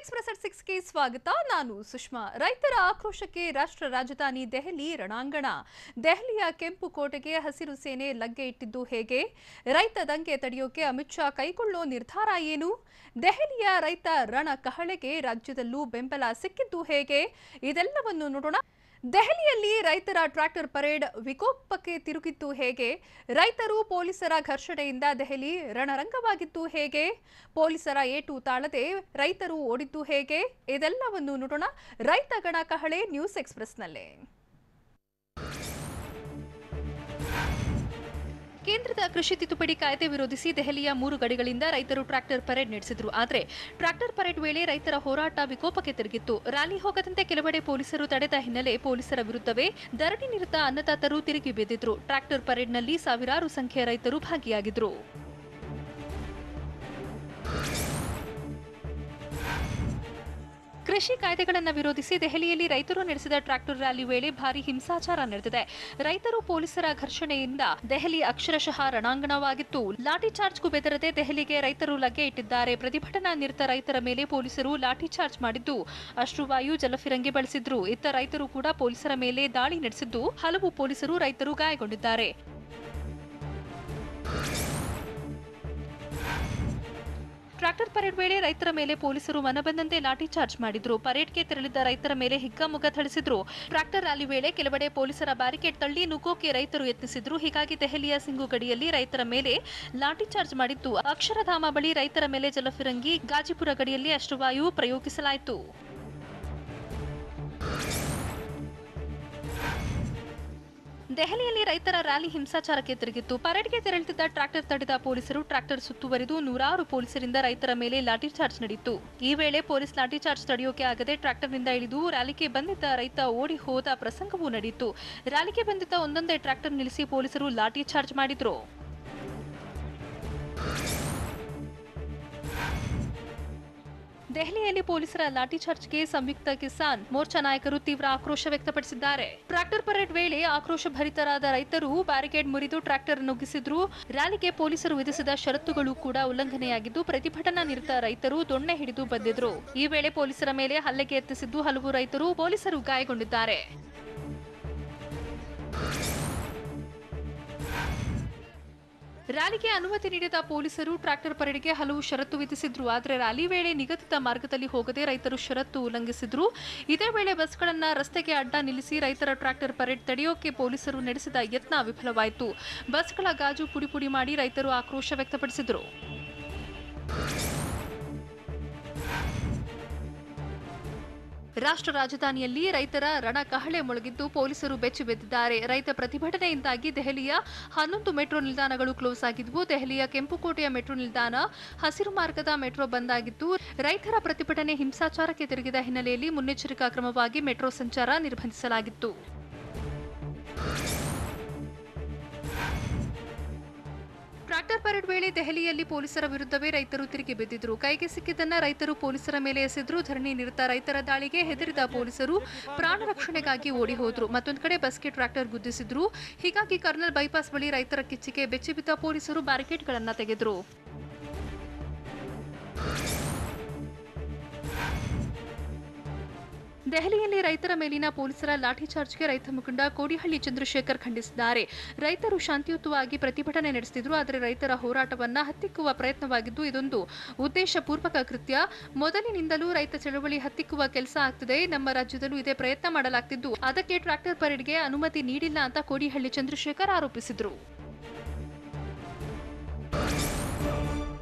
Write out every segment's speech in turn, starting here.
Express at 6ಗೆ ಸ್ವಾಗತ. ನಾನು ಸುಷ್ಮಾ. ರೈತರ ಆಕ್ರೋಶಕ್ಕೆ ರಾಷ್ಟ್ರ ರಾಜಧಾನಿ ದೆಹಲಿ ರಣಾಂಗಣ. ದೆಹಲಿಯ ಕೆಂಪು ಕೋಟೆಗೆ ಹಸಿರು ಸೇನೆ ಲಗ್ಗೆ ಇಟ್ಟಿದ್ದು ಹೇಗೆ? ರೈತ ದಂಗೆ ತಡೆಯೋಕೆ ಅಮಿತ್ ಶಾ ಕೈಗೊಳ್ಳೋ ನಿರ್ಧಾರ ಏನು? ದೆಹಲಿಯ ರೈತ ರಣ ಕಹಳೆಗೆ ರಾಜ್ಯದಲ್ಲೂ ಬೆಂಬಲ ಸಿಕ್ಕಿದ್ದು ಹೇಗೆ? ಇದೆಲ್ಲವನ್ನು ನೋಡೋಣ. ದೆಹಲಿಯಲ್ಲಿ ರೈತರ ಟ್ರ್ಯಾಕ್ಟರ್ ಪರೇಡ್ ವಿಕೋಪಕ್ಕೆ ತಿರುಗಿದ್ದು ಹೇಗೆ? ರೈತರು ಪೊಲೀಸರ ಘರ್ಷಣೆಯಿಂದ ದೆಹಲಿ ರಣರಂಗವಾಗಿದ್ದು ಹೇಗೆ? ಪೊಲೀಸರ ಏಟು ತಾಳದೆ ರೈತರು ಓಡಿದ್ದು ಹೇಗೆ? ಇದೆಲ್ಲವನ್ನು ನೋಡೋಣ ರೈತ ಗಣ ಕಹಳೆ ನ್ಯೂಸ್ ಎಕ್ಸ್‌ಪ್ರೆಸ್‌ನಲ್ಲೇ. ಕೇಂದ್ರದ ಕೃಷಿ ತಿದ್ದುಪಡಿ ಕಾಯ್ದೆ ವಿರೋಧಿಸಿ ದೆಹಲಿಯ 3 ಗಡಿಗಳಿಂದ ರೈತರು ಟ್ರ್ಯಾಕ್ಟರ್ ಪರೇಡ್ ನಡೆಸಿದ್ರು. ಆದರೆ ಟ್ರ್ಯಾಕ್ಟರ್ ಪರೇಡ್ ವೇಳೆ ರೈತರ ಹೋರಾಟ ವಿಕೋಪಕ್ಕೆ ತಿರುಗಿತ್ತು. ರ್ಯಾಲಿ ಹೋಗದಂತೆ ಕೆಲವೆಡೆ ಪೊಲೀಸರು ತಡೆದ ಹಿನ್ನೆಲೆ ಪೊಲೀಸರ ವಿರುದ್ಧವೇ ಧರಣಿ ನಿರತ ಅನ್ನದಾತರು ತಿರುಗಿ ಬಿದ್ದಿದ್ರು. ಟ್ರ್ಯಾಕ್ಟರ್ ಪರೇಡ್ನಲ್ಲಿ ಸಾವಿರಾರು ಸಂಖ್ಯೆಯ ರೈತರು ಭಾಗಿಯಾಗಿದ್ರು. ಕೃಷಿ ಕಾಯ್ದೆಗಳನ್ನು ವಿರೋಧಿಸಿ ದೆಹಲಿಯಲ್ಲಿ ರೈತರು ನಡೆಸಿದ ಟ್ರ್ಯಾಕ್ಟರ್ ರ್ಯಾಲಿ ವೇಳೆ ಭಾರೀ ಹಿಂಸಾಚಾರ ನಡೆದಿದೆ. ರೈತರು ಪೊಲೀಸರ ಘರ್ಷಣೆಯಿಂದ ದೆಹಲಿ ಅಕ್ಷರಶಃ ರಣಾಂಗಣವಾಗಿತ್ತು. ಲಾಠಿ ಚಾರ್ಜ್ಗೂ ಬೆದರದೆ ದೆಹಲಿಗೆ ರೈತರು ಲಗ್ಗೆ ಇಟ್ಟಿದ್ದಾರೆ. ಪ್ರತಿಭಟನಾ ನಿರತ ರೈತರ ಮೇಲೆ ಪೊಲೀಸರು ಲಾಠಿ ಚಾರ್ಜ್ ಮಾಡಿದ್ದು, ಅಶ್ರುವಾಯು, ಜಲಫಿರಂಗಿ ಬಳಸಿದ್ರು. ಇತ್ತ ರೈತರು ಕೂಡ ಪೊಲೀಸರ ಮೇಲೆ ದಾಳಿ ನಡೆಸಿದ್ದು, ಹಲವು ಪೊಲೀಸರು ರೈತರು ಗಾಯಗೊಂಡಿದ್ದಾರೆ. ಟ್ರ್ಯಾಕ್ಟರ್ ಪರೇಡ್ ವೇಳೆ ರೈತರ ಮೇಲೆ ಪೊಲೀಸರು ಮನಬಂದಂತೆ ಲಾಠಿ ಚಾರ್ಜ್ ಮಾಡಿದ್ರು. ಪರೇಡ್ಗೆ ತೆರಳಿದ್ದ ರೈತರ ಮೇಲೆ ಹಿಗ್ಗಾಮುಗ್ಗಾ ಥಳಿಸಿದ್ರು. ಟ್ರ್ಯಾಕ್ಟರ್ ರ್ಯಾಲಿ ವೇಳೆ ಕೆಲವೆಡೆ ಪೊಲೀಸರ ಬ್ಯಾರಿಕೇಡ್ ತಳ್ಳಿ ನುಗ್ಗೋಕೆ ರೈತರು ಯತ್ನಿಸಿದ್ರು. ಹೀಗಾಗಿ ದೆಹಲಿಯ ಸಿಂಗು ಗಡಿಯಲ್ಲಿ ರೈತರ ಮೇಲೆ ಲಾಠಿ ಚಾರ್ಜ್ ಮಾಡಿದ್ದು, ಅಕ್ಷರಧಾಮ ಬಳಿ ರೈತರ ಮೇಲೆ ಜಲಫಿರಂಗಿ, ಗಾಜಿಪುರ ಗಡಿಯಲ್ಲಿ ಅಶ್ರುವಾಯು ಪ್ರಯೋಗಿಸಲಾಯಿತು. ದೆಹಲಿಯಲ್ಲಿ ರೈತರ ರ್ಯಾಲಿ ಹಿಂಸಾಚಾರಕ್ಕೆ ತಿರುಗಿತ್ತು. ಪರೇಡ್ಗೆ ತೆರಳುತ್ತಿದ್ದ ಟ್ರ್ಯಾಕ್ಟರ್ ತಡೆದ ಪೊಲೀಸರು ಟ್ರ್ಯಾಕ್ಟರ್ ಸುತ್ತುವರಿದು ನೂರಾರು ಪೊಲೀಸರಿಂದ ರೈತರ ಮೇಲೆ ಲಾಠಿ ಚಾರ್ಜ್ ನಡೆಯಿತು. ಈ ವೇಳೆ ಪೊಲೀಸ್ ಲಾಠಿ ಚಾರ್ಜ್ ತಡೆಯೋಕೆ ಆಗದೆ ಟ್ರ್ಯಾಕ್ಟರ್ನಿಂದ ಇಳಿದು ರ್ಯಾಲಿಗೆ ಬಂದಿದ್ದ ರೈತ ಓಡಿ ಹೋದ ಪ್ರಸಂಗವೂ ನಡೆಯಿತು. ರ್ಯಾಲಿಗೆ ಬಂದಿದ್ದ ಒಂದೊಂದೇ ಟ್ರ್ಯಾಕ್ಟರ್ ನಿಲ್ಲಿಸಿ ಪೊಲೀಸರು ಲಾಠಿ ಚಾರ್ಜ್ ಮಾಡಿದ್ರು. ದೆಹಲಿಯಲ್ಲಿ ಪೊಲೀಸರ ಲಾಠಿ ಚಾರ್ಜ್ಗೆ ಸಂಯುಕ್ತ ಕಿಸಾನ್ ಮೋರ್ಚಾ ನಾಯಕರು ತೀವ್ರ ಆಕ್ರೋಶ ವ್ಯಕ್ತಪಡಿಸಿದ್ದಾರೆ. ಟ್ರ್ಯಾಕ್ಟರ್ ಪರೇಡ್ ವೇಳೆ ಆಕ್ರೋಶ ಭರಿತರಾದ ರೈತರು ಬ್ಯಾರಿಕೇಡ್ ಮುರಿದು ಟ್ರ್ಯಾಕ್ಟರ್ ನುಗ್ಗಿಸಿದ್ರು. ರ್ಯಾಲಿಗೆ ಪೊಲೀಸರು ವಿಧಿಸಿದ ಷರತ್ತುಗಳು ಕೂಡ ಉಲ್ಲಂಘನೆಯಾಗಿದ್ದು, ಪ್ರತಿಭಟನಾ ನಿರತ ರೈತರು ದೊಣ್ಣೆ ಹಿಡಿದು ಬಂದಿದ್ರು. ಈ ವೇಳೆ ಪೊಲೀಸರ ಮೇಲೆ ಹಲ್ಲೆಗೆ ಯತ್ನಿಸಿದ್ದು, ಹಲವು ರೈತರು ಪೊಲೀಸರು ಗಾಯಗೊಂಡಿದ್ದಾರೆ. ರ್ಯಾಲಿಗೆ ಅನುಮತಿ ನೀಡಿದ ಪೊಲೀಸರು ಟ್ರ್ಯಾಕ್ಟರ್ ಪರೇಡ್ಗೆ ಹಲವು ಷರತ್ತು ವಿಧಿಸಿದ್ರು. ಆದರೆ ರ್ಯಾಲಿ ವೇಳೆ ನಿಗದಿತ ಮಾರ್ಗದಲ್ಲಿ ಹೋಗದೆ ರೈತರು ಷರತ್ತು ಉಲ್ಲಂಘಿಸಿದ್ರು. ಇದೇ ವೇಳೆ ಬಸ್ಗಳನ್ನು ರಸ್ತೆಗೆ ಅಡ್ಡ ನಿಲ್ಲಿಸಿ ರೈತರ ಟ್ರ್ಯಾಕ್ಟರ್ ಪರೇಡ್ ತಡೆಯೋಕೆ ಪೊಲೀಸರು ನಡೆಸಿದ ಯತ್ನ ವಿಫಲವಾಯಿತು. ಬಸ್ಗಳ ಗಾಜು ಪುಡಿ ಪುಡಿ ಮಾಡಿ ರೈತರು ಆಕ್ರೋಶ ವ್ಯಕ್ತಪಡಿಸಿದರು. ರಾಷ್ಟ್ರ ರಾಜಧಾನಿಯಲ್ಲಿ ರೈತರ ರಣ ಕಹಳೆ ಮೊಳಗಿದ್ದು, ಪೊಲೀಸರು ಬೆಚ್ಚಿ ಬಿದ್ದಿದ್ದಾರೆ. ರೈತ ಪ್ರತಿಭಟನೆಯಿಂದಾಗಿ ದೆಹಲಿಯ 11 ಮೆಟ್ರೋ ನಿಲ್ದಾಣಗಳು ಕ್ಲೋಸ್ ಆಗಿದ್ವು. ದೆಹಲಿಯ ಕೆಂಪುಕೋಟೆಯ ಮೆಟ್ರೋ ನಿಲ್ದಾಣ, ಹಸಿರು ಮಾರ್ಗದ ಮೆಟ್ರೋ ಬಂದ್ ಆಗಿದ್ದು, ರೈತರ ಪ್ರತಿಭಟನೆ ಹಿಂಸಾಚಾರಕ್ಕೆ ತಿರುಗಿದ ಹಿನ್ನೆಲೆಯಲ್ಲಿ ಮುನ್ನೆಚ್ಚರಿಕಾ ಕ್ರಮವಾಗಿ ಮೆಟ್ರೋ ಸಂಚಾರ ನಿರ್ಬಂಧಿಸಲಾಗಿತ್ತು. ಟ್ರ್ಯಾಕ್ಟರ್ ಪರೇಡ್ ವೇಳೆ ದೆಹಲಿಯಲ್ಲಿ ಪೊಲೀಸರ ವಿರುದ್ಧವೇ ರೈತರು ತಿರುಗಿ ಬಿದ್ದಿದ್ರು. ಕೈಗೆ ಸಿಕ್ಕಿದ್ದನ್ನ ರೈತರು ಪೊಲೀಸರ ಮೇಲೆ ಎಸೆದ್ರು. ಧರಣಿ ನಿರತ ರೈತರ ದಾಳಿಗೆ ಹೆದರಿದ ಪೊಲೀಸರು ಪ್ರಾಣ ರಕ್ಷಣೆಗಾಗಿ ಓಡಿ ಹೋದ್ರು. ಮತ್ತೊಂದು ಕಡೆ ಬಸ್ಗೆ ಟ್ರ್ಯಾಕ್ಟರ್ ಗುದ್ದಿಸಿದ್ರು. ಹೀಗಾಗಿ ಕರ್ನಲ್ ಬೈಪಾಸ್ ಬಳಿ ರೈತರ ಕಿಚ್ಚಿಗೆ ಬೆಚ್ಚಿಬಿದ್ದ ಪೊಲೀಸರು ಬ್ಯಾರಿಕೇಡ್ಗಳನ್ನು ತೆಗೆದ್ರು. ದೆಹಲಿಯಲ್ಲಿ ರೈತರ ಮೇಲಿನ ಪೊಲೀಸರ ಲಾಠಿ ಚಾರ್ಜ್ಗೆ ರೈತ ಮುಖಂಡ ಕೋಡಿಹಳ್ಳಿ ಚಂದ್ರಶೇಖರ್ ಖಂಡಿಸಿದ್ದಾರೆ. ರೈತರು ಶಾಂತಿಯುತವಾಗಿ ಪ್ರತಿಭಟನೆ ನಡೆಸುತ್ತಿದ್ರು. ಆದರೆ ರೈತರ ಹೋರಾಟವನ್ನ ಹತ್ತಿಕ್ಕುವ ಪ್ರಯತ್ನವಾಗಿದ್ದು, ಇದೊಂದು ಉದ್ದೇಶಪೂರ್ವಕ ಕೃತ್ಯ. ಮೊದಲಿನಿಂದಲೂ ರೈತ ಚಳವಳಿ ಹತ್ತಿಕ್ಕುವ ಕೆಲಸ ಆಗ್ತಿದೆ. ನಮ್ಮ ರಾಜ್ಯದಲ್ಲೂ ಇದೇ ಪ್ರಯತ್ನ ಮಾಡಲಾಗ್ತಿದ್ದು, ಅದಕ್ಕೆ ಟ್ರ್ಯಾಕ್ಟರ್ ಪರೇಡ್ಗೆ ಅನುಮತಿ ನೀಡಿಲ್ಲ ಅಂತ ಕೋಡಿಹಳ್ಳಿ ಚಂದ್ರಶೇಖರ್ ಆರೋಪಿಸಿದರು.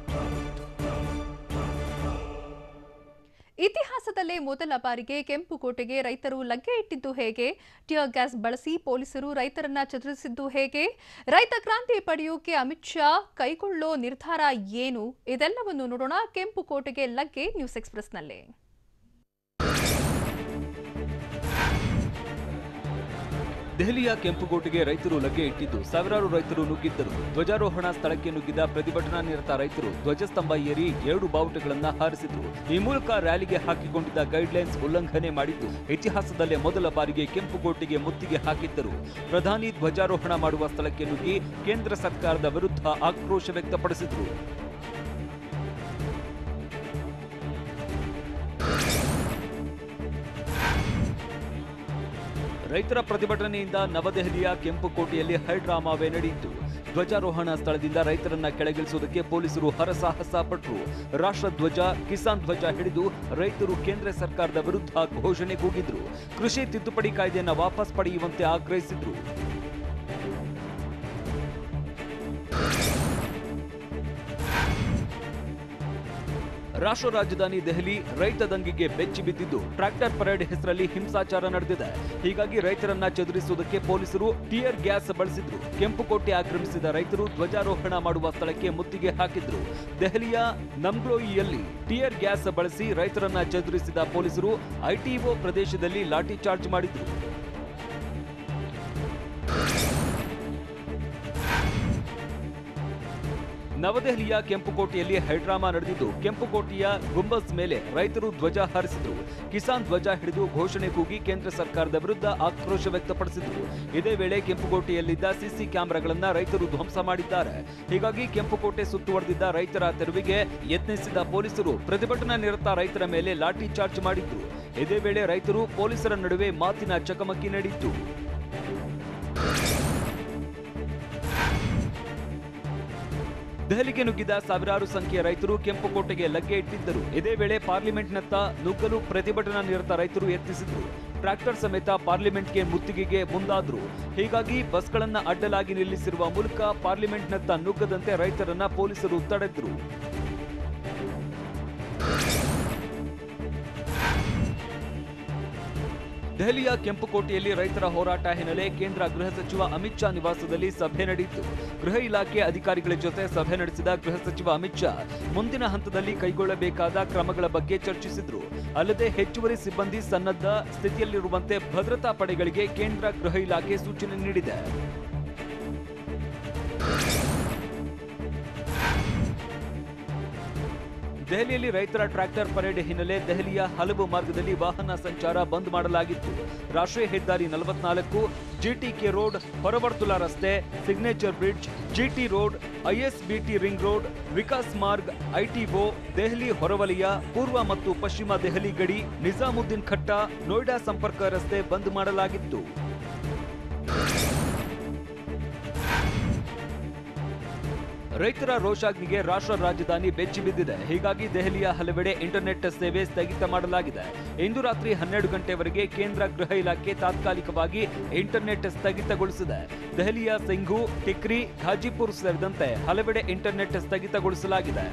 ಇತಿಹಾಸದಲ್ಲೇ ಮೊದಲ ಬಾರಿಗೆ ಕೆಂಪುಕೋಟೆಗೆ ರೈತರು ಲಗ್ಗೆ ಇಟ್ಟಿದ್ದು ಹೇಗೆ? ಟಿಯರ್ ಗ್ಯಾಸ್ ಬಳಸಿ ಪೊಲೀಸರು ರೈತರನ್ನ ಚದುರಿಸಿದ್ದು ಹೇಗೆ? ರೈತ ಕ್ರಾಂತಿ ಪಡೆಯೋಕೆ ಅಮಿತ್ ಶಾ ಕೈಗೊಳ್ಳೋ ನಿರ್ಧಾರ ಏನು? ಇದೆಲ್ಲವನ್ನು ನೋಡೋಣ ಕೆಂಪುಕೋಟೆಗೆ ಲಗ್ಗೆ ನ್ಯೂಸ್ ಎಕ್ಸ್‌ಪ್ರೆಸ್‌ನಲ್ಲೇ. ದೆಹಲಿಯ ಕೆಂಪುಕೋಟೆಗೆ ರೈತರು ಲಗ್ಗೆ ಇಟ್ಟಿದ್ದು, ಸಾವಿರಾರು ರೈತರು ನುಗ್ಗಿದ್ದರು. ಧ್ವಜಾರೋಹಣ ಸ್ಥಳಕ್ಕೆ ನುಗ್ಗಿದ ಪ್ರತಿಭಟನಾ ನಿರತ ರೈತರು ಧ್ವಜಸ್ತಂಭ ಏರಿ 2 ಬಾವುಟಗಳನ್ನು ಹಾರಿಸಿದ್ರು. ಈ ಮೂಲಕ ರ್ಯಾಲಿಗೆ ಹಾಕಿಕೊಂಡಿದ್ದ ಗೈಡ್ಲೈನ್ಸ್ ಉಲ್ಲಂಘನೆ ಮಾಡಿದ್ದು, ಇತಿಹಾಸದಲ್ಲೇ ಮೊದಲ ಬಾರಿಗೆ ಕೆಂಪುಕೋಟೆಗೆ ಮುತ್ತಿಗೆ ಹಾಕಿದ್ದರು. ಪ್ರಧಾನಿ ಧ್ವಜಾರೋಹಣ ಮಾಡುವ ಸ್ಥಳಕ್ಕೆ ನುಗ್ಗಿ ಕೇಂದ್ರ ಸರ್ಕಾರದ ವಿರುದ್ಧ ಆಕ್ರೋಶ ವ್ಯಕ್ತಪಡಿಸಿದರು. ರೈತರ ಪ್ರತಿಭಟನೆಯಿಂದ ನವದೆಹಲಿಯ ಕೆಂಪುಕೋಟೆಯಲ್ಲಿ ಹೈಡ್ರಾಮಾವೇ ನಡೆಯಿತು. ಧ್ವಜಾರೋಹಣ ಸ್ಥಳದಿಂದ ರೈತರನ್ನ ಕೆಳಗಿಳಿಸುವುದಕ್ಕೆ ಪೊಲೀಸರು ಹರಸಾಹಸ ಪಟ್ಟರು. ರಾಷ್ಟ್ರಧ್ವಜ, ಕಿಸಾನ್ ಧ್ವಜ ಹಿಡಿದು ರೈತರು ಕೇಂದ್ರ ಸರ್ಕಾರದ ವಿರುದ್ಧ ಘೋಷಣೆ ಕೂಗಿದ್ರು. ಕೃಷಿ ತಿದ್ದುಪಡಿ ಕಾಯ್ದೆಯನ್ನು ವಾಪಸ್ ಪಡೆಯುವಂತೆ ಆಗ್ರಹಿಸಿದ್ರು. ರಾಷ್ಟ್ರ ರಾಜಧಾನಿ ದೆಹಲಿ ರೈತ ದಂಗೆಗೆ ಬೆಚ್ಚಿ ಬಿದ್ದಿದ್ದು ಟ್ರ್ಯಾಕ್ಟರ್ ಪರೇಡ್ ಹೆಸರಲ್ಲಿ ಹಿಂಸಾಚಾರ ನಡೆದಿದೆ. ಹೀಗಾಗಿ ರೈತರನ್ನ ಚದುರಿಸುವುದಕ್ಕೆ ಪೊಲೀಸರು ಟಿಯರ್ ಗ್ಯಾಸ್ ಬಳಸಿದ್ರು. ಕೆಂಪುಕೋಟೆ ಆಕ್ರಮಿಸಿದ ರೈತರು ಧ್ವಜಾರೋಹಣ ಮಾಡುವ ಸ್ಥಳಕ್ಕೆ ಮುತ್ತಿಗೆ ಹಾಕಿದ್ರು. ದೆಹಲಿಯ ನಮ್ಗ್ಲೋಯಿಯಲ್ಲಿ ಟಿಯರ್ ಗ್ಯಾಸ್ ಬಳಸಿ ರೈತರನ್ನ ಚದುರಿಸಿದ ಪೊಲೀಸರು ಐಟಿಒ ಪ್ರದೇಶದಲ್ಲಿ ಲಾಠಿ ಚಾರ್ಜ್ ಮಾಡಿದ್ರು. ನವದೆಹಲಿಯ ಕೆಂಪುಕೋಟೆಯಲ್ಲಿ ಹೈಡ್ರಾಮಾ ನಡೆದಿದ್ದು, ಕೆಂಪುಕೋಟೆಯ ಗುಂಬಸ್ ಮೇಲೆ ರೈತರು ಧ್ವಜ ಹಾರಿಸಿದ್ರು. ಕಿಸಾನ್ ಧ್ವಜ ಹಿಡಿದು ಘೋಷಣೆ ಕೂಗಿ ಕೇಂದ್ರ ಸರ್ಕಾರದ ವಿರುದ್ಧ ಆಕ್ರೋಶ ವ್ಯಕ್ತಪಡಿಸಿದ್ರು. ಇದೇ ವೇಳೆ ಕೆಂಪುಕೋಟೆಯಲ್ಲಿದ್ದ ಸಿಸಿ ಕ್ಯಾಮೆರಾಗಳನ್ನ ರೈತರು ಧ್ವಂಸ ಮಾಡಿದ್ದಾರೆ. ಹೀಗಾಗಿ ಕೆಂಪುಕೋಟೆ ಸುತ್ತುವರೆದಿದ್ದ ರೈತರ ತೆರವಿಗೆ ಯತ್ನಿಸಿದ ಪೊಲೀಸರು ಪ್ರತಿಭಟನಾ ನಿರತ ರೈತರ ಮೇಲೆ ಲಾಠಿ ಚಾರ್ಜ್ ಮಾಡಿದ್ರು. ಇದೇ ವೇಳೆ ರೈತರು ಪೊಲೀಸರ ನಡುವೆ ಮಾತಿನ ಚಕಮಕಿ ನಡೆಯಿತು. ದೆಹಲಿಗೆ ನುಗ್ಗಿದ ಸಾವಿರಾರು ಸಂಖ್ಯೆಯ ರೈತರು ಕೆಂಪುಕೋಟೆಗೆ ಲಗ್ಗೆ ಇಟ್ಟಿದ್ದರು. ಇದೇ ವೇಳೆ ಪಾರ್ಲಿಮೆಂಟ್ನತ್ತ ನುಗ್ಗಲು ಪ್ರತಿಭಟನಾ ನಿರತ ರೈತರು ಯತ್ನಿಸಿದ್ರು. ಟ್ರ್ಯಾಕ್ಟರ್ ಸಮೇತ ಪಾರ್ಲಿಮೆಂಟ್ಗೆ ಮುತ್ತಿಗೆಗೆ ಮುಂದಾದ್ರು. ಹೀಗಾಗಿ ಬಸ್ಗಳನ್ನ ಅಡ್ಡಲಾಗಿ ನಿಲ್ಲಿಸಿರುವ ಮೂಲಕ ಪಾರ್ಲಿಮೆಂಟ್ನತ್ತ ನುಗ್ಗದಂತೆ ರೈತರನ್ನ ಪೊಲೀಸರು ತಡೆದ್ರು. ದೆಹಲಿಯ ಕೆಂಪುಕೋಟೆಯಲ್ಲಿ ರೈತರ ಹೋರಾಟ ಹಿನ್ನೆಲೆ ಕೇಂದ್ರ ಗೃಹ ಸಚಿವ ಅಮಿತ್ ಶಾ ನಿವಾಸದಲ್ಲಿ ಸಭೆ ನಡೆಯಿತು. ಗೃಹ ಇಲಾಖೆ ಅಧಿಕಾರಿಗಳ ಜೊತೆ ಸಭೆ ನಡೆಸಿದ ಗೃಹ ಸಚಿವ ಅಮಿತ್ ಶಾ ಮುಂದಿನ ಹಂತದಲ್ಲಿ ಕೈಗೊಳ್ಳಬೇಕಾದ ಕ್ರಮಗಳ ಬಗ್ಗೆ ಚರ್ಚಿಸಿದ್ರು. ಅಲ್ಲದೆ ಹೆಚ್ಚುವರಿ ಸಿಬ್ಬಂದಿ ಸನ್ನದ್ಧ ಸ್ಥಿತಿಯಲ್ಲಿರುವಂತೆ ಭದ್ರತಾ ಪಡೆಗಳಿಗೆ ಕೇಂದ್ರ ಗೃಹ ಇಲಾಖೆ ಸೂಚನೆ ನೀಡಿದೆ. ದೆಹಲಿಯಲ್ಲಿ ರೈತರ ಟ್ರ್ಯಾಕ್ಟರ್ ಪರೇಡ್ ಹಿನ್ನೆಲೆ ದೆಹಲಿಯ ಹಲವು ಮಾರ್ಗದಲ್ಲಿ ವಾಹನ ಸಂಚಾರ ಬಂದ್ ಮಾಡಲಾಗಿತ್ತು. ರಾಷ್ಟ್ರೀಯ ಹೆದ್ದಾರಿ 44, ಜಿಟಿಕೆ ರೋಡ್, ಹೊರವರ್ತುಲ ರಸ್ತೆ, signature bridge, GT road, ISBT ring road, Vikas Marg, ITO, Delhi ಹೊರವಲಯ, ಪೂರ್ವ ಮತ್ತು ಪಶ್ಚಿಮ ದೆಹಲಿ ಗಡಿ, ನಿಜಾಮುದ್ದೀನ್ ಖಟ್ಟ, ನೋಯ್ಡಾ ಸಂಪರ್ಕ ರಸ್ತೆ ಬಂದ್ ಮಾಡಲಾಗಿತ್ತು. ರೈತರ ರೋಷಾಗ್ನಿಗೆ ರಾಷ್ಟ್ರ ರಾಜಧಾನಿ ಬೆಚ್ಚಿ ಬಿದ್ದಿದೆ. ಹೀಗಾಗಿ ದೆಹಲಿಯ ಹಲವೆಡೆ ಇಂಟರ್ನೆಟ್ ಸೇವೆ ಸ್ಥಗಿತ ಮಾಡಲಾಗಿದೆ. ಇಂದು ರಾತ್ರಿ 12 ಗಂಟೆವರೆಗೆ ಕೇಂದ್ರ ಗೃಹ ಇಲಾಖೆ ತಾತ್ಕಾಲಿಕವಾಗಿ ಇಂಟರ್ನೆಟ್ ಸ್ಥಗಿತಗೊಳಿಸಿದೆ. ದೆಹಲಿಯ ಸಿಂಘು, ಟಿಕ್ರಿ, ಘಾಜಿಪುರ್ ಸೇರಿದಂತೆ ಹಲವೆಡೆ ಇಂಟರ್ನೆಟ್ ಸ್ಥಗಿತಗೊಳಿಸಲಾಗಿದೆ.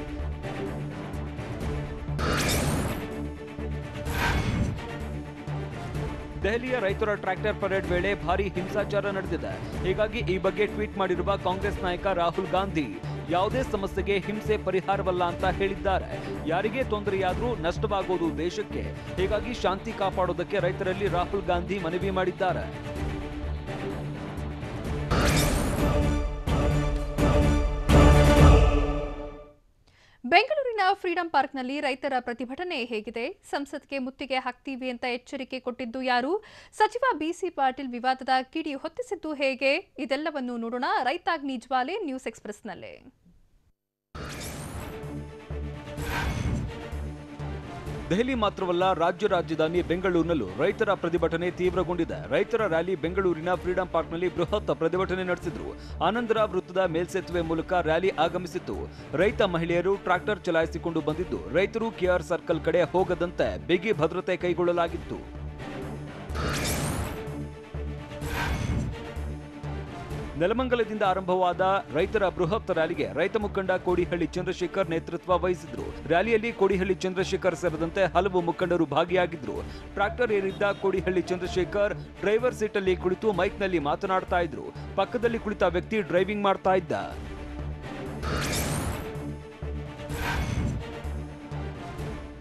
ದೆಹಲಿಯ ರೈತರ ಟ್ರ್ಯಾಕ್ಟರ್ ಪರೇಡ್ ವೇಳೆ ಭಾರೀ ಹಿಂಸಾಚಾರ ನಡೆದಿದೆ. ಹೀಗಾಗಿ ಈ ಬಗ್ಗೆ ಟ್ವೀಟ್ ಮಾಡಿರುವ ಕಾಂಗ್ರೆಸ್ ನಾಯಕ ರಾಹುಲ್ ಗಾಂಧಿ ಯಾವುದೇ ಸಮಸ್ಯೆಗೆ ಹಿಂಸೆ ಪರಿಹಾರವಲ್ಲ ಅಂತ ಹೇಳಿದ್ದಾರೆ. ಯಾರಿಗೆ ತೊಂದರೆಯಾದರೂ ನಷ್ಟವಾಗುವುದು ದೇಶಕ್ಕೆ. ಹೀಗಾಗಿ ಶಾಂತಿ ಕಾಪಾಡೋದಕ್ಕೆ ರೈತರಲ್ಲಿ ರಾಹುಲ್ ಗಾಂಧಿ ಮನವಿ ಮಾಡಿದ್ದಾರೆ. ಬೆಂಗಳೂರಿನ ಫ್ರೀಡಂ ಪಾರ್ಕ್ನಲ್ಲಿ ರೈತರ ಪ್ರತಿಭಟನೆ ಹೇಗಿದೆ? ಸಂಸತ್ಗೆ ಮುತ್ತಿಗೆ ಹಾಕ್ತೀವಿ ಅಂತ ಎಚ್ಚರಿಕೆ ಕೊಟ್ಟಿದ್ದು ಯಾರು? ಸಚಿವ ಬಿಸಿ ಪಾಟೀಲ್ ವಿವಾದದ ಕಿಡಿ ಹೊತ್ತಿಸಿದ್ದು ಹೇಗೆ? ಇದೆಲ್ಲವನ್ನು ನೋಡೋಣ ರೈತಾಗ್ನಿ ಜ್ವಾಲೆ ನ್ಯೂಸ್ ಎಕ್ಸ್‌ಪ್ರೆಸ್‌ನಲ್ಲಿ. ದೆಹಲಿ ಮಾತ್ರವಲ್ಲ, ರಾಜ್ಯ ರಾಜಧಾನಿ ಬೆಂಗಳೂರಿನಲ್ಲೂ ರೈತರ ಪ್ರತಿಭಟನೆ ತೀವ್ರಗೊಂಡಿದೆ. ರೈತರ ರ್ಯಾಲಿ ಬೆಂಗಳೂರಿನ ಫ್ರೀಡಂ ಪಾರ್ಕ್ನಲ್ಲಿ ಬೃಹತ್ ಪ್ರತಿಭಟನೆ ನಡೆಸಿದ್ರು. ಆನಂದರ ವೃತ್ತದ ಮೇಲ್ಸೇತುವೆ ಮೂಲಕ ರ್ಯಾಲಿ ಆಗಮಿಸಿತ್ತು. ರೈತ ಮಹಿಳೆಯರು ಟ್ರ್ಯಾಕ್ಟರ್ ಚಲಾಯಿಸಿಕೊಂಡು ಬಂದಿದ್ದು, ರೈತರು ಕೆಆರ್ ಸರ್ಕಲ್ ಕಡೆ ಹೋಗದಂತೆ ಬಿಗಿ ಭದ್ರತೆ ಕೈಗೊಳ್ಳಲಾಗಿತ್ತು. ನೆಲಮಂಗಲದಿಂದ ಆರಂಭವಾದ ರೈತರ ಬೃಹತ್ ರ್ಯಾಲಿಗೆ ರೈತ ಮುಖಂಡ ಕೋಡಿಹಳ್ಳಿ ಚಂದ್ರಶೇಖರ್ ನೇತೃತ್ವ ವಹಿಸಿದ್ರು. ರ್ಯಾಲಿಯಲ್ಲಿ ಕೋಡಿಹಳ್ಳಿ ಚಂದ್ರಶೇಖರ್ ಸೇರಿದಂತೆ ಹಲವು ಮುಖಂಡರು ಭಾಗಿಯಾಗಿದ್ರು. ಟ್ರ್ಯಾಕ್ಟರ್ ಏರಿದ್ದ ಕೋಡಿಹಳ್ಳಿ ಚಂದ್ರಶೇಖರ್ ಡ್ರೈವರ್ ಸೀಟಲ್ಲಿ ಕುಳಿತು ಮೈಕ್ನಲ್ಲಿ ಮಾತನಾಡ್ತಾ ಇದ್ರು. ಪಕ್ಕದಲ್ಲಿ ಕುಳಿತ ವ್ಯಕ್ತಿ ಡ್ರೈವಿಂಗ್ ಮಾಡ್ತಾ ಇದ್ದ.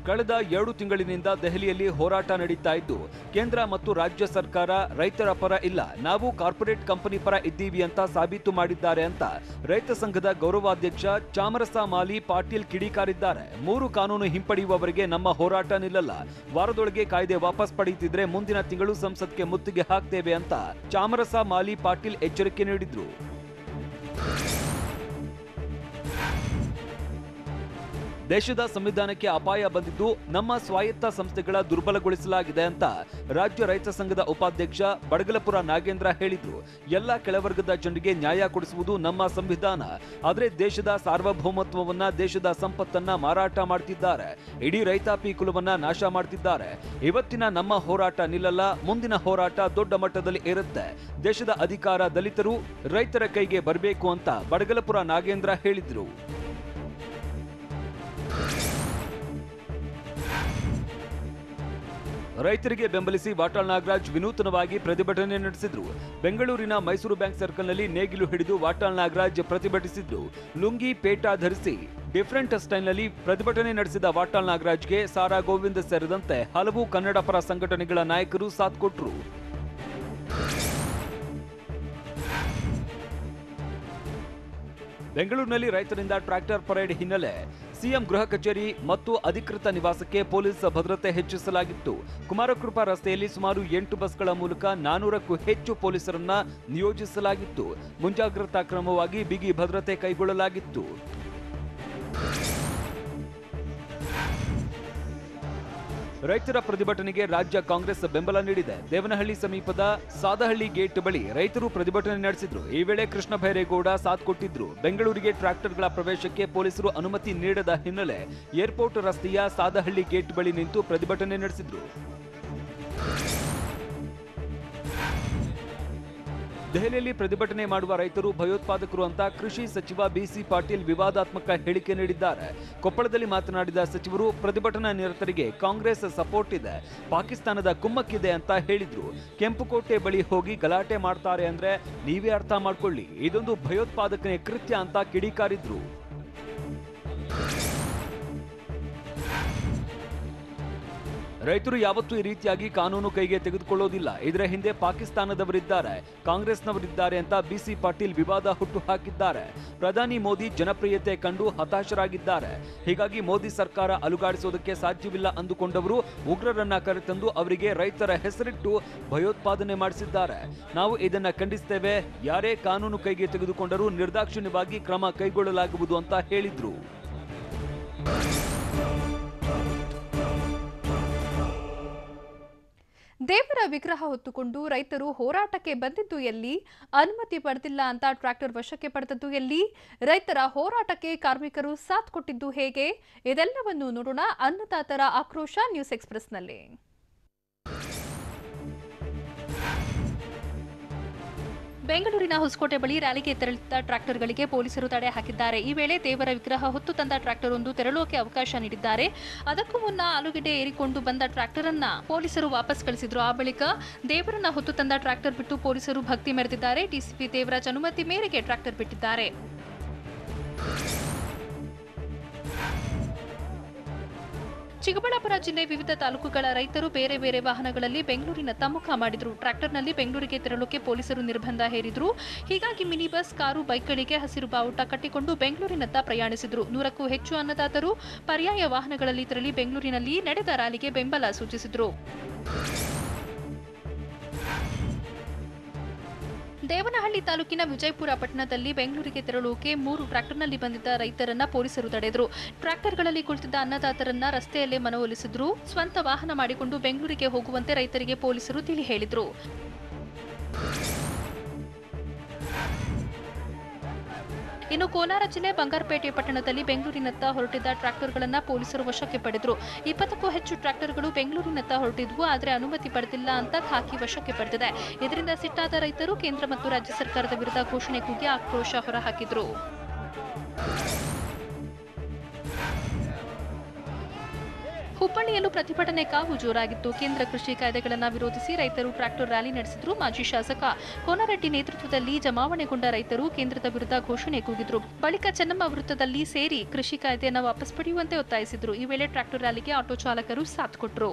ಕಳೆದ 2 ತಿಂಗಳಿನಿಂದ ದೆಹಲಿಯಲ್ಲಿ ಹೋರಾಟ ನಡೀತಾ ಇದ್ದು, ಕೇಂದ್ರ ಮತ್ತು ರಾಜ್ಯ ಸರ್ಕಾರ ರೈತರ ಪರ ಇಲ್ಲ, ನಾವು ಕಾರ್ಪೊರೇಟ್ ಕಂಪನಿ ಪರ ಇದ್ದೀವಿ ಅಂತ ಸಾಬೀತು ಮಾಡಿದ್ದಾರೆ ಅಂತ ರೈತ ಸಂಘದ ಗೌರವಾಧ್ಯಕ್ಷ ಚಾಮರಸ ಮಾಲಿ ಪಾಟೀಲ್ ಕಿಡಿಕಾರಿದ್ದಾರೆ. 3 ಕಾನೂನು ಹಿಂಪಡೆಯುವವರೆಗೆ ನಮ್ಮ ಹೋರಾಟ ನಿಲ್ಲಲ್ಲ. ವಾರದೊಳಗೆ ಕಾಯ್ದೆ ವಾಪಸ್ ಪಡೆಯುತ್ತಿದ್ರೆ ಮುಂದಿನ ತಿಂಗಳು ಸಂಸತ್ಗೆ ಮುತ್ತಿಗೆ ಹಾಕ್ತೇವೆ ಅಂತ ಚಾಮರಸ ಮಾಲಿ ಪಾಟೀಲ್ ಎಚ್ಚರಿಕೆ ನೀಡಿದ್ರು. ದೇಶದ ಸಂವಿಧಾನಕ್ಕೆ ಅಪಾಯ ಬಂದಿದ್ದು ನಮ್ಮ ಸ್ವಾಯತ್ತ ಸಂಸ್ಥೆಗಳ ದುರ್ಬಲಗೊಳಿಸಲಾಗಿದೆ ಅಂತ ರಾಜ್ಯ ರೈತ ಸಂಘದ ಉಪಾಧ್ಯಕ್ಷ ಬಡಗಲಪುರ ನಾಗೇಂದ್ರ ಹೇಳಿದ್ರು. ಎಲ್ಲ ಕೆಳವರ್ಗದ ಜನರಿಗೆ ನ್ಯಾಯ ಕೊಡಿಸುವುದು ನಮ್ಮ ಸಂವಿಧಾನ. ಆದರೆ ದೇಶದ ಸಾರ್ವಭೌಮತ್ವವನ್ನ, ದೇಶದ ಸಂಪತ್ತನ್ನ ಮಾರಾಟ ಮಾಡ್ತಿದ್ದಾರೆ. ಇಡೀ ರೈತಾಪಿ ಕುಲವನ್ನ ನಾಶ ಮಾಡ್ತಿದ್ದಾರೆ. ಇವತ್ತಿನ ನಮ್ಮ ಹೋರಾಟ ನಿಲ್ಲಲ್ಲ, ಮುಂದಿನ ಹೋರಾಟ ದೊಡ್ಡ ಮಟ್ಟದಲ್ಲಿ ಇರುತ್ತೆ. ದೇಶದ ಅಧಿಕಾರ ದಲಿತರು, ರೈತರ ಕೈಗೆ ಬರಬೇಕು ಅಂತ ಬಡಗಲಪುರ ನಾಗೇಂದ್ರ ಹೇಳಿದ್ರು. ರೈತರಿಗೆ ಬೆಂಬಲಿಸಿ ವಾಟಾಳ್ ನಾಗರಾಜ್ ವಿನೂತನವಾಗಿ ಪ್ರತಿಭಟನೆ ನಡೆಸಿದ್ರು. ಬೆಂಗಳೂರಿನ ಮೈಸೂರು ಬ್ಯಾಂಕ್ ಸರ್ಕಲ್ನಲ್ಲಿ ನೇಗಿಲು ಹಿಡಿದು ವಾಟಾಳ್ ನಾಗರಾಜ್ ಪ್ರತಿಭಟಿಸಿದ್ರು. ಲುಂಗಿ ಪೇಟಾ ಧರಿಸಿ ಡಿಫರೆಂಟ್ ಸ್ಟೈಲ್ನಲ್ಲಿ ಪ್ರತಿಭಟನೆ ನಡೆಸಿದ ವಾಟಾಳ್ ನಾಗರಾಜ್ಗೆ ಸಾರಾ ಗೋವಿಂದ್ ಸೇರಿದಂತೆ ಹಲವು ಕನ್ನಡ ಪರ ಸಂಘಟನೆಗಳ ನಾಯಕರು ಸಾಥ್ ಕೊಟ್ಟರು. ಬೆಂಗಳೂರಿನಲ್ಲಿ ರೈತರಿಂದ ಟ್ರ್ಯಾಕ್ಟರ್ ಪರೇಡ್ ಹಿನ್ನೆಲೆ ಸಿಎಂ ಗೃಹ ಕಚೇರಿ ಮತ್ತು ಅಧಿಕೃತ ನಿವಾಸಕ್ಕೆ ಪೊಲೀಸ್ ಭದ್ರತೆ ಹೆಚ್ಚಿಸಲಾಗಿತ್ತು. ಕುಮಾರಕೃಪಾ ರಸ್ತೆಯಲ್ಲಿ ಸುಮಾರು 8 ಬಸ್ಗಳ ಮೂಲಕ 400ಕ್ಕೂ ಹೆಚ್ಚು ಪೊಲೀಸರನ್ನ ನಿಯೋಜಿಸಲಾಗಿತ್ತು. ಮುಂಜಾಗ್ರತಾ ಕ್ರಮವಾಗಿ ಬಿಗಿ ಭದ್ರತೆ ಕೈಗೊಳ್ಳಲಾಗಿತ್ತು. ರೈತರ ಪ್ರತಿಭಟನೆಗೆ ರಾಜ್ಯ ಕಾಂಗ್ರೆಸ್ ಬೆಂಬಲ ನೀಡಿದೆ. ದೇವನಹಳ್ಳಿ ಸಮೀಪದ ಸಾದಹಳ್ಳಿ ಗೇಟ್ ಬಳಿ ರೈತರು ಪ್ರತಿಭಟನೆ ನಡೆಸಿದ್ರು. ಈ ವೇಳೆ ಕೃಷ್ಣ ಬೈರೇಗೌಡ ಸಾಥ್ ಕೊಟ್ಟಿದ್ರು. ಬೆಂಗಳೂರಿಗೆ ಟ್ರ್ಯಾಕ್ಟರ್ಗಳ ಪ್ರವೇಶಕ್ಕೆ ಪೊಲೀಸರು ಅನುಮತಿ ನೀಡದ ಹಿನ್ನೆಲೆ ಏರ್ಪೋರ್ಟ್ ರಸ್ತೆಯ ಸಾದಹಳ್ಳಿ ಗೇಟ್ ಬಳಿ ನಿಂತು ಪ್ರತಿಭಟನೆ ನಡೆಸಿದ್ರು. ದೆಹಲಿಯಲ್ಲಿ ಪ್ರತಿಭಟನೆ ಮಾಡುವ ರೈತರು ಭಯೋತ್ಪಾದಕರು ಅಂತ ಕೃಷಿ ಸಚಿವ ಬಿಸಿ ಪಾಟೀಲ್ ವಿವಾದಾತ್ಮಕ ಹೇಳಿಕೆ ನೀಡಿದ್ದಾರೆ. ಕೊಪ್ಪಳದಲ್ಲಿ ಮಾತನಾಡಿದ ಸಚಿವರು ಪ್ರತಿಭಟನಾ ನಿರತರಿಗೆ ಕಾಂಗ್ರೆಸ್ ಸಪೋರ್ಟ್ ಇದೆ, ಪಾಕಿಸ್ತಾನದ ಕುಮ್ಮಕ್ಕಿದೆ ಅಂತ ಹೇಳಿದ್ರು. ಕೆಂಪುಕೋಟೆ ಬಳಿ ಹೋಗಿ ಗಲಾಟೆ ಮಾಡ್ತಾರೆ ಅಂದ್ರೆ ನೀವೇ ಅರ್ಥ ಮಾಡ್ಕೊಳ್ಳಿ, ಇದೊಂದು ಭಯೋತ್ಪಾದಕನೇ ಕೃತ್ಯ ಅಂತ ಕಿಡಿಕಾರಿದ್ರು. ರೈತರು ಯಾವತ್ತೂ ಈ ರೀತಿಯಾಗಿ ಕಾನೂನು ಕೈಗೆ ತೆಗೆದುಕೊಳ್ಳೋದಿಲ್ಲ. ಇದರ ಹಿಂದೆ ಪಾಕಿಸ್ತಾನದವರಿದ್ದಾರೆ, ಕಾಂಗ್ರೆಸ್ನವರಿದ್ದಾರೆ ಅಂತ ಬಿಸಿ ಪಾಟೀಲ್ ವಿವಾದ ಹುಟ್ಟು ಹಾಕಿದ್ದಾರೆ. ಪ್ರಧಾನಿ ಮೋದಿ ಜನಪ್ರಿಯತೆ ಕಂಡು ಹತಾಶರಾಗಿದ್ದಾರೆ. ಹೀಗಾಗಿ ಮೋದಿ ಸರ್ಕಾರ ಅಲುಗಾಡಿಸೋದಕ್ಕೆ ಸಾಧ್ಯವಿಲ್ಲ ಅಂದುಕೊಂಡವರು ಉಗ್ರರನ್ನ ಕರೆತಂದು ಅವರಿಗೆ ರೈತರ ಹೆಸರಿಟ್ಟು ಭಯೋತ್ಪಾದನೆ ಮಾಡಿಸಿದ್ದಾರೆ. ನಾವು ಇದನ್ನ ಖಂಡಿಸ್ತೇವೆ. ಯಾರೇ ಕಾನೂನು ಕೈಗೆ ತೆಗೆದುಕೊಂಡರೂ ನಿರ್ದಾಕ್ಷಿಣ್ಯವಾಗಿ ಕ್ರಮ ಕೈಗೊಳ್ಳಲಾಗುವುದು ಅಂತ ಹೇಳಿದ್ರು. ದೇವರ ವಿಗ್ರಹ ಹೊತ್ತುಕೊಂಡು ರೈತರು ಹೋರಾಟಕ್ಕೆ ಬಂದಿದ್ದು ಎಲ್ಲಿ? ಅನುಮತಿ ಪಡೆದಿಲ್ಲ ಅಂತ ಟ್ರ್ಯಾಕ್ಟರ್ ವಶಕ್ಕೆ ಪಡೆದದ್ದು ಎಲ್ಲಿ? ರೈತರ ಹೋರಾಟಕ್ಕೆ ಕಾರ್ಮಿಕರು ಸಾಥ್ ಕೊಟ್ಟಿದ್ದು ಹೇಗೆ? ಇದೆಲ್ಲವನ್ನು ನೋಡೋಣ ಅನ್ನದಾತರ ಆಕ್ರೋಶ ನ್ಯೂಸ್ ಎಕ್ಸ್‌ಪ್ರೆಸ್‌ನಲ್ಲಿ. ಬೆಂಗಳೂರಿನ ಹೊಸಕೋಟೆ ಬಳಿ ರ್ಯಾಲಿಗೆ ತೆರಳಿದ್ದ ಟ್ರ್ಯಾಕ್ಟರ್ಗಳಿಗೆ ಪೊಲೀಸರು ತಡೆ ಹಾಕಿದ್ದಾರೆ. ಈ ವೇಳೆ ದೇವರ ವಿಗ್ರಹ ಹೊತ್ತು ತಂದ ಟ್ರ್ಯಾಕ್ಟರ್ ಒಂದು ತೆರಳೋಕೆ ಅವಕಾಶ ನೀಡಿದ್ದಾರೆ. ಅದಕ್ಕೂ ಮುನ್ನ ಆಲೂಗೆಡ್ಡೆ ಏರಿಕೊಂಡು ಬಂದ ಟ್ರ್ಯಾಕ್ಟರ್ ಅನ್ನ ಪೊಲೀಸರು ವಾಪಸ್ ಕಳಿಸಿದ್ರು. ಆ ಬಳಿಕ ದೇವರನ್ನ ಹೊತ್ತು ತಂದ ಟ್ರ್ಯಾಕ್ಟರ್ ಬಿಟ್ಟು ಪೊಲೀಸರು ಭಕ್ತಿ ಮೆರೆದಿದ್ದಾರೆ. ಡಿಸಿಪಿ ದೇವರಾಜ್ ಅನುಮತಿ ಮೇರೆಗೆ ಟ್ರ್ಯಾಕ್ಟರ್ ಬಿಟ್ಟಿದ್ದಾರೆ. ಚಿಕ್ಕಬಳ್ಳಾಪುರ ಜಿಲ್ಲೆ ವಿವಿಧ ತಾಲೂಕುಗಳ ರೈತರು ಬೇರೆ ಬೇರೆ ವಾಹನಗಳಲ್ಲಿ ಬೆಂಗಳೂರಿನತ್ತ ಮುಖ ಮಾಡಿದ್ರು. ಟ್ರ್ಯಾಕ್ಟರ್ನಲ್ಲಿ ಬೆಂಗಳೂರಿಗೆ ತೆರಳೋಕೆ ಪೊಲೀಸರು ನಿರ್ಬಂಧ ಹೇರಿದ್ರು. ಹೀಗಾಗಿ ಮಿನಿ ಬಸ್, ಕಾರು, ಬೈಕ್ಗಳಿಗೆ ಹಸಿರು ಬಾವುಟ ಕಟ್ಟಿಕೊಂಡು ಬೆಂಗಳೂರಿನತ್ತ ಪ್ರಯಾಣಿಸಿದ್ರು. 100ಕ್ಕೂ ಹೆಚ್ಚು ಅನ್ನದಾತರು ಪರ್ಯಾಯ ವಾಹನಗಳಲ್ಲಿ ತೆರಳಿ ಬೆಂಗಳೂರಿನಲ್ಲಿ ನಡೆದ ರ್ಯಾಲಿಗೆ ಬೆಂಬಲ ಸೂಚಿಸಿದ್ರು. ದೇವನಹಳ್ಳಿ ತಾಲೂಕಿನ ವಿಜಯಪುರ ಪಟ್ಟಣದಲ್ಲಿ ಬೆಂಗಳೂರಿಗೆ ತೆರಳೋಕೆ 3 ಟ್ರ್ಯಾಕ್ಟರ್ನಲ್ಲಿ ಬಂದಿದ್ದ ರೈತರನ್ನ ಪೊಲೀಸರು ತಡೆದರು. ಟ್ರ್ಯಾಕ್ಟರ್ಗಳಲ್ಲಿ ಕುಳಿತಿದ್ದ ಅನ್ನದಾತರನ್ನ ರಸ್ತೆಯಲ್ಲೇ ಮನವೊಲಿಸಿದ್ರು. ಸ್ವಂತ ವಾಹನ ಮಾಡಿಕೊಂಡು ಬೆಂಗಳೂರಿಗೆ ಹೋಗುವಂತೆ ರೈತರಿಗೆ ಪೊಲೀಸರು ತಿಳಿ ಹೇಳಿದ್ರು. ಇನ್ನು ಕೋಲಾರ ಜಿಲ್ಲೆ ಬಂಗಾರಪೇಟೆ ಪಟ್ಟಣದಲ್ಲಿ ಬೆಂಗಳೂರಿನತ್ತ ಹೊರಟಿದ್ದ ಟ್ರ್ಯಾಕ್ಟರ್ಗಳನ್ನು ಪೊಲೀಸರು ವಶಕ್ಕೆ ಪಡೆದರು. 20ಕ್ಕೂ ಹೆಚ್ಚು ಟ್ರ್ಯಾಕ್ಟರ್ಗಳು ಬೆಂಗಳೂರಿನತ್ತ ಹೊರಟಿದ್ವು, ಆದರೆ ಅನುಮತಿ ಪಡೆದಿಲ್ಲ ಅಂತ ಖಾಕಿ ವಶಕ್ಕೆ ಪಡೆದಿದೆ. ಇದರಿಂದ ಸಿಟ್ಟಾದ ರೈತರು ಕೇಂದ್ರ ಮತ್ತು ರಾಜ್ಯ ಸರ್ಕಾರದ ವಿರುದ್ಧ ಘೋಷಣೆ ಕೂಗಿ ಆಕ್ರೋಶ ಹೊರಹಾಕಿದ್ರು. ಹುಬ್ಬಳ್ಳಿಯಲ್ಲೂ ಪ್ರತಿಭಟನೆ ಕಾವು ಜೋರಾಗಿತ್ತು. ಕೇಂದ್ರ ಕೃಷಿ ಕಾಯ್ದೆಗಳನ್ನು ವಿರೋಧಿಸಿ ರೈತರು ಟ್ರ್ಯಾಕ್ಟರ್ ರ್ಯಾಲಿ ನಡೆಸಿದ್ರು. ಮಾಜಿ ಶಾಸಕ ಕೋನರೆಡ್ಡಿ ನೇತೃತ್ವದಲ್ಲಿ ಜಮಾವಣೆಗೊಂಡ ರೈತರು ಕೇಂದ್ರದ ವಿರುದ್ಧ ಘೋಷಣೆ ಕೂಗಿದ್ರು. ಬಳಿಕ ಚೆನ್ನಮ್ಮ ವೃತ್ತದಲ್ಲಿ ಸೇರಿ ಕೃಷಿ ಕಾಯ್ದೆಯನ್ನು ವಾಪಸ್ ಪಡೆಯುವಂತೆ ಒತ್ತಾಯಿಸಿದ್ರು. ಈ ವೇಳೆ ಟ್ರ್ಯಾಕ್ಟರ್ ರ್ಯಾಲಿಗೆ ಆಟೋ ಚಾಲಕರು ಸಾಥ್ ಕೊಟ್ಟರು.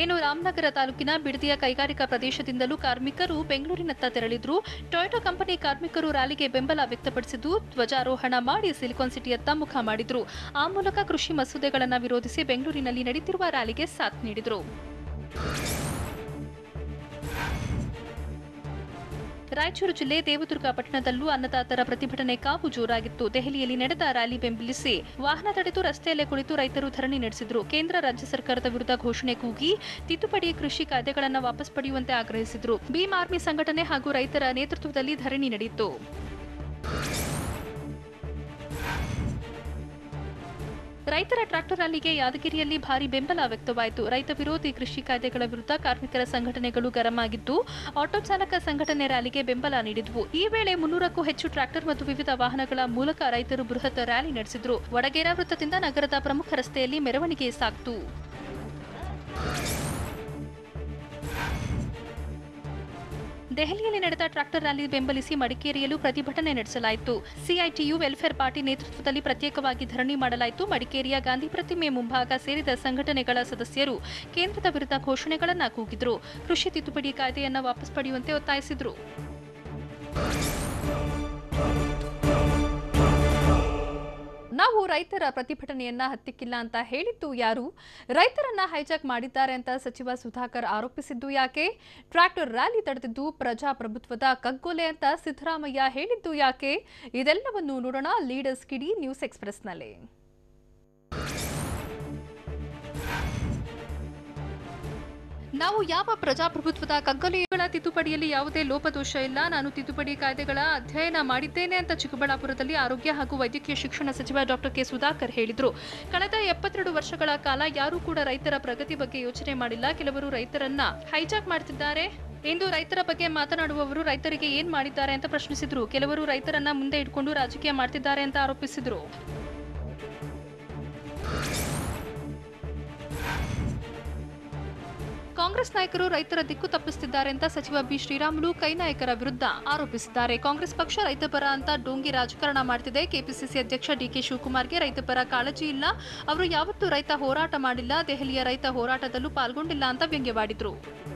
ಇನ್ನು ರಾಮನಗರ ತಾಲೂಕಿನ ಬಿಡದಿಯ ಕೈಗಾರಿಕಾ ಪ್ರದೇಶದಿಂದಲೂ ಕಾರ್ಮಿಕರು ಬೆಂಗಳೂರಿನತ್ತ ತೆರಳಿದ್ರು. ಟೊಯೋಟಾ ಕಂಪನಿ ಕಾರ್ಮಿಕರು ರ್ಯಾಲಿಗೆ ಬೆಂಬಲ ವ್ಯಕ್ತಪಡಿಸಿದ್ದು ಧ್ವಜಾರೋಹಣ ಮಾಡಿ ಸಿಲಿಕಾನ್ ಸಿಟಿಯತ್ತ ಮುಖ ಮಾಡಿದ್ರು. ಆ ಮೂಲಕ ಕೃಷಿ ಮಸೂದೆಗಳನ್ನು ವಿರೋಧಿಸಿ ಬೆಂಗಳೂರಿನಲ್ಲಿ ನಡೆಯುತ್ತಿರುವ ರ್ಯಾಲಿಗೆ ಸಾಥ್ ನೀಡಿದ್ರು. ರಾಯಚೂರು ಜಿಲ್ಲೆ ದೇವದುರ್ಗ ಪಟ್ಟಣದಲ್ಲೂ ಅನ್ನದಾತರ ಪ್ರತಿಭಟನೆ ಕಾವು ಜೋರಾಗಿತ್ತು. ದೆಹಲಿಯಲ್ಲಿ ನಡೆದ ರ್ಯಾಲಿ ಬೆಂಬಲಿಸಿ ವಾಹನ ತಡೆದು ರಸ್ತೆಯಲ್ಲೇ ಕುಳಿತು ರೈತರು ಧರಣಿ ನಡೆಸಿದರು. ಕೇಂದ್ರ ರಾಜ್ಯ ಸರ್ಕಾರದ ವಿರುದ್ಧ ಘೋಷಣೆ ಕೂಗಿ ತಿದ್ದುಪಡಿ ಕೃಷಿ ಕಾಯ್ದೆಗಳನ್ನು ವಾಪಸ್ ಪಡೆಯುವಂತೆ ಆಗ್ರಹಿಸಿದರು. ಭೀಮ್ ಆರ್ಮಿ ಸಂಘಟನೆ ಹಾಗೂ ರೈತರ ನೇತೃತ್ವದಲ್ಲಿ ಧರಣಿ ನಡೆಯಿತು. ರೈತರ ಟ್ರಾಕ್ಟರ್ ರ್ಯಾಲಿಗೆ ಯಾದಗಿರಿಯಲ್ಲಿ ಭಾರಿ ಬೆಂಬಲ ವ್ಯಕ್ತವಾಯಿತು. ರೈತ ವಿರೋಧಿ ಕೃಷಿ ಕಾಯ್ದೆಗಳ ವಿರುದ್ಧ ಕಾರ್ಮಿಕರ ಸಂಘಟನೆಗಳು ಗರಂ ಆಗಿದ್ದು, ಆಟೋ ಚಾಲಕ ಸಂಘಟನೆ ರ್ಯಾಲಿಗೆ ಬೆಂಬಲ ನೀಡಿದ್ವು. ಈ ವೇಳೆ 300ಕ್ಕೂ ಹೆಚ್ಚು ಟ್ರಾಕ್ಟರ್ ಮತ್ತು ವಿವಿಧ ವಾಹನಗಳ ಮೂಲಕ ರೈತರು ಬೃಹತ್ ರ್ಯಾಲಿ ನಡೆಸಿದ್ರು. ವಡಗೇರಾ ವೃತ್ತದಿಂದ ನಗರದ ಪ್ರಮುಖ ರಸ್ತೆಯಲ್ಲಿ ಮೆರವಣಿಗೆ ಸಾಗಿತು. ದೆಹಲಿಯಲ್ಲಿ ನಡೆದ ಟ್ರಾಕ್ಟರ್ ರ್ಯಾಲಿ ಬೆಂಬಲಿಸಿ ಮಡಿಕೇರಿಯಲ್ಲೂ ಪ್ರತಿಭಟನೆ ನಡೆಸಲಾಯಿತು. ಸಿಐಟಿಯು ವೆಲ್ಫೇರ್ ಪಾರ್ಟಿ ನೇತೃತ್ವದಲ್ಲಿ ಪ್ರತ್ಯೇಕವಾಗಿ ಧರಣಿ ಮಾಡಲಾಯಿತು. ಮಡಿಕೇರಿಯ ಗಾಂಧಿ ಪ್ರತಿಮೆ ಮುಂಭಾಗ ಸೇರಿದ ಸಂಘಟನೆಗಳ ಸದಸ್ಯರು ಕೇಂದ್ರದ ವಿರುದ್ಧ ಘೋಷಣೆಗಳನ್ನು ಕೂಗಿದ್ರು. ಕೃಷಿ ತಿದ್ದುಪಡಿ ಕಾಯ್ದೆಯನ್ನು ವಾಪಸ್ ಪಡೆಯುವಂತೆ ಒತ್ತಾಯಿಸಿದ್ರು. ನಾವು ರೈತರ ಪ್ರತಿಭಟನೆಯನ್ನ ಹತ್ತಿಕ್ಕಿಲ್ಲ ಅಂತ ಹೇಳಿದ್ದು ಯಾರು? ರೈತರನ್ನ ಹೈಜಾಕ್ ಮಾಡಿದ್ದಾರೆ ಅಂತ ಸಚಿವ ಸುಧಾಕರ್ ಆರೋಪಿಸಿದ್ದು ಯಾಕೆ? ಟ್ರಾಕ್ಟರ್ ರ್ಯಾಲಿ ತಡೆದಿದ್ದು ಪ್ರಜಾಪ್ರಭುತ್ವದ ಕಗ್ಗೊಲೆ ಅಂತ ಸಿದ್ದರಾಮಯ್ಯ ಹೇಳಿದ್ದು ಯಾಕೆ? ಇದೆಲ್ಲವನ್ನು ನೋಡೋಣ ಲೀಡರ್ಸ್ ಕಿಡಿ ನ್ಯೂಸ್ ಎಕ್ಸ್‌ಪ್ರೆಸ್‌ನಲ್ಲಿ. ನಾವು ಯಾವ ಪ್ರಜಾಪ್ರಭುತ್ವದ ಕಗ್ಗೊಲೆಗಳ ತಿದ್ದುಪಡಿಯಲ್ಲಿ ಯಾವುದೇ ಲೋಪದೋಷ ಇಲ್ಲ. ನಾನು ತಿದ್ದುಪಡಿ ಕಾಯ್ದೆಗಳ ಅಧ್ಯಯನ ಮಾಡಿದ್ದೇನೆ ಅಂತ ಚಿಕ್ಕಬಳ್ಳಾಪುರದಲ್ಲಿ ಆರೋಗ್ಯ ಹಾಗೂ ವೈದ್ಯಕೀಯ ಶಿಕ್ಷಣ ಸಚಿವ ಡಾಕ್ಟರ್ ಕೆ ಸುಧಾಕರ್ ಹೇಳಿದರು. ಕಳೆದ 72 ವರ್ಷಗಳ ಕಾಲ ಯಾರೂ ಕೂಡ ರೈತರ ಪ್ರಗತಿ ಬಗ್ಗೆ ಯೋಚನೆ ಮಾಡಿಲ್ಲ. ಕೆಲವರು ರೈತರನ್ನ ಹೈಜಾಕ್ ಮಾಡ್ತಿದ್ದಾರೆ. ಇಂದು ರೈತರ ಬಗ್ಗೆ ಮಾತನಾಡುವವರು ರೈತರಿಗೆ ಏನ್ ಮಾಡಿದ್ದಾರೆ ಅಂತ ಪ್ರಶ್ನಿಸಿದ್ರು. ಕೆಲವರು ರೈತರನ್ನ ಮುಂದೆ ಇಟ್ಕೊಂಡು ರಾಜಕೀಯ ಮಾಡ್ತಿದ್ದಾರೆ ಅಂತ ಆರೋಪಿಸಿದ್ರು. ಕಾಂಗ್ರೆಸ್ ನಾಯಕರು ರೈತರ ದಿಕ್ಕು ತಪ್ಪಿಸುತ್ತಿದ್ದಾರೆ ಅಂತ ಸಚಿವ ಬಿ ಶ್ರೀರಾಮುಲು ಕೈ ನಾಯಕರ ವಿರುದ್ಧ ಆರೋಪಿಸಿದ್ದಾರೆ. ಕಾಂಗ್ರೆಸ್ ಪಕ್ಷ ರೈತಪರ ಅಂತ ಡೋಂಗಿ ರಾಜಕಾರಣ ಮಾಡ್ತಿದೆ. ಕೆಪಿಸಿಸಿ ಅಧ್ಯಕ್ಷ ಡಿಕೆ ಶಿವಕುಮಾರ್ಗೆ ರೈತಪರ ಕಾಳಜಿ ಇಲ್ಲ. ಅವರು ಯಾವತ್ತೂ ರೈತ ಹೋರಾಟ ಮಾಡಿಲ್ಲ. ದೆಹಲಿಯ ರೈತ ಹೋರಾಟದಲ್ಲೂ ಪಾಲ್ಗೊಂಡಿಲ್ಲ ಅಂತ ವ್ಯಂಗ್ಯವಾಡಿದ್ರು.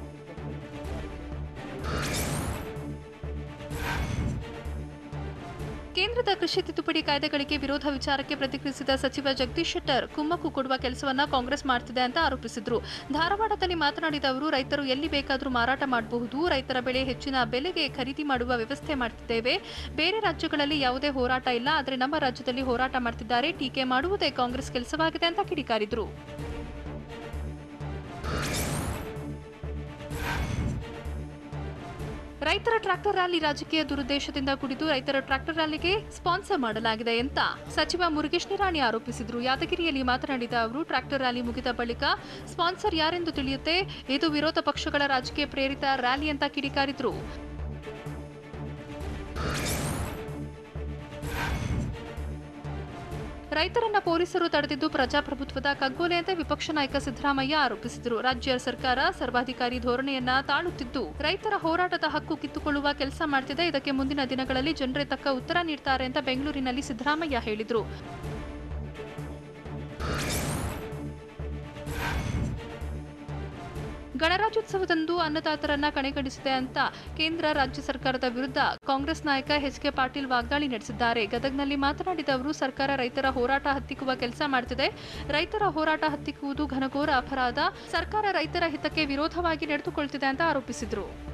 ಕೇಂದ್ರದ ಕೃಷಿ ತಿದ್ದುಪಡಿ ಕಾಯ್ದೆಗಳಿಗೆ ವಿರೋಧ ವಿಚಾರಕ್ಕೆ ಪ್ರತಿಕ್ರಿಯಿಸಿದ ಸಚಿವ ಜಗದೀಶ್ ಶೆಟ್ಟರ್ ಕುಮ್ಮಕ್ಕು ಕೊಡುವ ಕೆಲಸವನ್ನ ಕಾಂಗ್ರೆಸ್ ಮಾಡ್ತಿದೆ ಅಂತ ಆರೋಪಿಸಿದ್ರು. ಧಾರವಾಡದಲ್ಲಿ ಮಾತನಾಡಿದ ಅವರು, ರೈತರು ಎಲ್ಲಿ ಬೇಕಾದರೂ ಮಾರಾಟ ಮಾಡಬಹುದು. ರೈತರ ಬೆಳೆ ಹೆಚ್ಚಿನ ಬೆಲೆಗೆ ಖರೀದಿ ಮಾಡುವ ವ್ಯವಸ್ಥೆ ಮಾಡ್ತಿದ್ದೇವೆ. ಬೇರೆ ರಾಜ್ಯಗಳಲ್ಲಿ ಯಾವುದೇ ಹೋರಾಟ ಇಲ್ಲ, ಆದರೆ ನಮ್ಮ ರಾಜ್ಯದಲ್ಲಿ ಹೋರಾಟ ಮಾಡ್ತಿದ್ದಾರೆ. ಟೀಕೆ ಮಾಡುವುದೇ ಕಾಂಗ್ರೆಸ್ ಕೆಲಸವಾಗಿದೆ ಅಂತ ಕಿಡಿಕಾರಿದ್ರು. ರೈತರ ಟ್ರಾಕ್ಟರ್ ರ್ಯಾಲಿ ರಾಜಕೀಯ ದುರುದ್ದೇಶದಿಂದ ಕೂಡಿದ್ದು ರೈತರ ಟ್ರಾಕ್ಟರ್ ರ್ಯಾಲಿಗೆ ಸ್ಪಾನ್ಸರ್ ಮಾಡಲಾಗಿದೆ ಅಂತ ಸಚಿವ ಮುರುಗೇಶ್ ನಿರಾಣಿ ಆರೋಪಿಸಿದರು. ಯಾದಗಿರಿಯಲ್ಲಿ ಮಾತನಾಡಿದ ಅವರು, ಟ್ರಾಕ್ಟರ್ ರ್ಯಾಲಿ ಮುಗಿದ ಬಳಿಕ ಸ್ಪಾನ್ಸರ್ ಯಾರೆಂದು ತಿಳಿಯುತ್ತೆ. ಇದು ವಿರೋಧ ಪಕ್ಷಗಳ ರಾಜಕೀಯ ಪ್ರೇರಿತ ರ್ಯಾಲಿ ಅಂತ ಕಿಡಿಕಾರಿದ್ರು. ರೈತರನ್ನ ಪೊಲೀಸರು ತಡೆದಿದ್ದು ಪ್ರಜಾಪ್ರಭುತ್ವದ ಕಗ್ಗೊಲೆ ಅಂತ ವಿಪಕ್ಷ ನಾಯಕ ಸಿದ್ದರಾಮಯ್ಯ ಆರೋಪಿಸಿದರು. ರಾಜ್ಯ ಸರ್ಕಾರ ಸರ್ವಾಧಿಕಾರಿ ಧೋರಣೆಯನ್ನ ತಾಳುತ್ತಿದ್ದು ರೈತರ ಹೋರಾಟದ ಹಕ್ಕು ಕಿತ್ತುಕೊಳ್ಳುವ ಕೆಲಸ ಮಾಡ್ತಿದೆ. ಇದಕ್ಕೆ ಮುಂದಿನ ದಿನಗಳಲ್ಲಿ ಜನರೇ ತಕ್ಕ ಉತ್ತರ ನೀಡ್ತಾರೆ ಅಂತ ಬೆಂಗಳೂರಿನಲ್ಲಿ ಸಿದ್ದರಾಮಯ್ಯ ಹೇಳಿದರು. ಗಣರಾಜ್ಯೋತ್ಸವದಂದು ಅನ್ನದಾತರನ್ನ ಕಡೆಗಣಿಸಿದೆ ಅಂತ ಕೇಂದ್ರ ರಾಜ್ಯ ಸರ್ಕಾರದ ವಿರುದ್ಧ ಕಾಂಗ್ರೆಸ್ ನಾಯಕ ಎಚ್.ಕೆ. ಪಾಟೀಲ್ ವಾಗ್ದಾಳಿ ನಡೆಸಿದ್ದಾರೆ. ಗದಗ್ನಲ್ಲಿ ಮಾತನಾಡಿದ ಅವರು, ಸರ್ಕಾರ ರೈತರ ಹೋರಾಟ ಹತ್ತಿಕ್ಕುವ ಕೆಲಸ ಮಾಡ್ತಿದೆ. ರೈತರ ಹೋರಾಟ ಹತ್ತಿಕ್ಕುವುದು ಘನಘೋರ ಅಪರಾಧ. ಸರ್ಕಾರ ರೈತರ ಹಿತಕ್ಕೆ ವಿರೋಧವಾಗಿ ನಡೆದುಕೊಳ್ತಿದೆ ಅಂತ ಆರೋಪಿಸಿದರು.